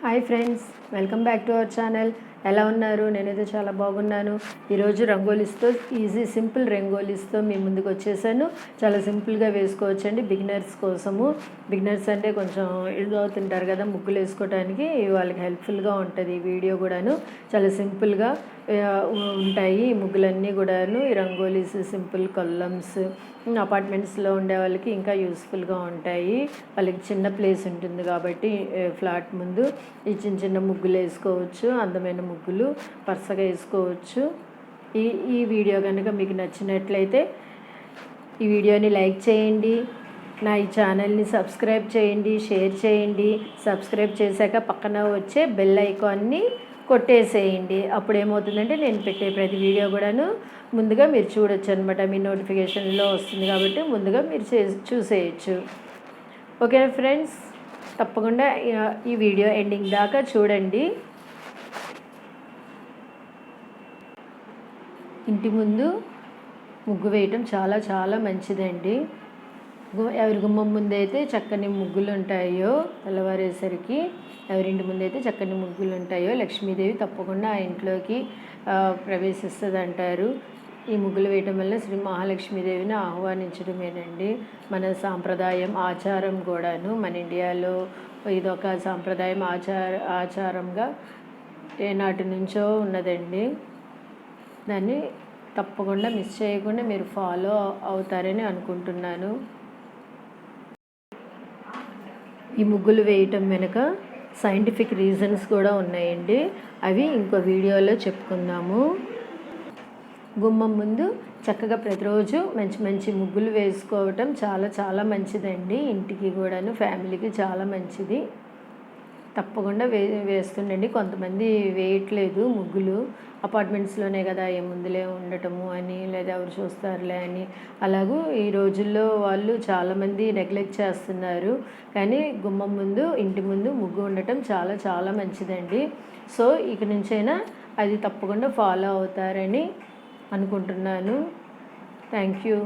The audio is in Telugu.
Hi friends, welcome back to our channel. ఎలా ఉన్నారు? నేనైతే చాలా బాగున్నాను. ఈరోజు రంగోలీస్తో సింపుల్ రంగోలీస్తో మీ ముందుకు వచ్చేసాను. చాలా సింపుల్గా వేసుకోవచ్చండి బిగినర్స్ కోసము. బిగినర్స్ అంటే కొంచెం ఇది అవుతుంటారు కదా ముగ్గులు వేసుకోవడానికి, వాళ్ళకి హెల్ప్ఫుల్గా ఉంటుంది ఈ వీడియో కూడాను. చాలా సింపుల్గా ఉంటాయి ఈ ముగ్గులన్నీ కూడాను. ఈ రంగోలీస్ సింపుల్ కొల్లమ్స్ అపార్ట్మెంట్స్లో ఉండే వాళ్ళకి ఇంకా యూస్ఫుల్గా ఉంటాయి. వాళ్ళకి చిన్న ప్లేస్ ఉంటుంది కాబట్టి ఫ్లాట్ ముందు ఈ చిన్న చిన్న ముగ్గులు వేసుకోవచ్చు. అందమైన ముగ్గులు వరుసగా వేసుకోవచ్చు. ఈ వీడియో కనుక మీకు నచ్చినట్లయితే ఈ వీడియోని లైక్ చేయండి, నా ఈ ఛానల్ని సబ్స్క్రైబ్ చేయండి, షేర్ చేయండి. సబ్స్క్రైబ్ చేశాక పక్కన వచ్చే బెల్ ఐకాన్ని కొట్టేసేయండి. అప్పుడు ఏమవుతుందంటే నేను పెట్టే ప్రతి వీడియో కూడాను ముందుగా మీరు చూడొచ్చు అనమాట. మీ నోటిఫికేషన్లో వస్తుంది కాబట్టి ముందుగా మీరు చూసేయచ్చు. ఓకే ఫ్రెండ్స్, తప్పకుండా ఈ వీడియో ఎండింగ్ దాకా చూడండి. ఇంటి ముందు ముగ్గు వేయటం చాలా చాలా మంచిదండి. ఎవరి గుమ్మం ముందైతే చక్కని ముగ్గులు ఉంటాయో, తెల్లవారేసరికి ఎవరింటి ముందైతే చక్కని ముగ్గులు ఉంటాయో లక్ష్మీదేవి తప్పకుండా ఆ ఇంట్లోకి ప్రవేశిస్తుంది అంటారు. ఈ ముగ్గులు వేయటం వల్ల శ్రీ మహాలక్ష్మీదేవిని ఆహ్వానించడమేనండి మన సాంప్రదాయం, ఆచారం కూడాను. మన ఇండియాలో ఇదొక సాంప్రదాయం, ఆచారంగా ఏనాటి నుంచో ఉన్నదండి. దాన్ని తప్పకుండా మిస్ చేయకుండా మీరు ఫాలో అవుతారని అనుకుంటున్నాను. ఈ ముగ్గులు వేయటం వెనుక సైంటిఫిక్ రీజన్స్ కూడా ఉన్నాయండి. అవి ఇంకో వీడియోలో చెప్పుకుందాము. గుమ్మం ముందు చక్కగా ప్రతిరోజు మంచి మంచి ముగ్గులు వేసుకోవటం చాలా చాలా మంచిదండి. ఇంటికి కూడాను, ఫ్యామిలీకి చాలా మంచిది. తప్పకుండా వేస్తుండండి. కొంతమంది వేయట్లేదు ముగ్గులు, అపార్ట్మెంట్స్లోనే కదా ఏముందులే ఉండటము అని, లేదా ఎవరు చూస్తారులే అని అలాగూ ఈ రోజుల్లో వాళ్ళు చాలామంది నెగ్లెక్ట్ చేస్తున్నారు. కానీ గుమ్మం ముందు, ఇంటి ముందు ముగ్గు ఉండటం చాలా చాలా మంచిదండి. సో ఇక నుంచైనా అది తప్పకుండా ఫాలో అవుతారని అనుకుంటున్నాను. Thank you.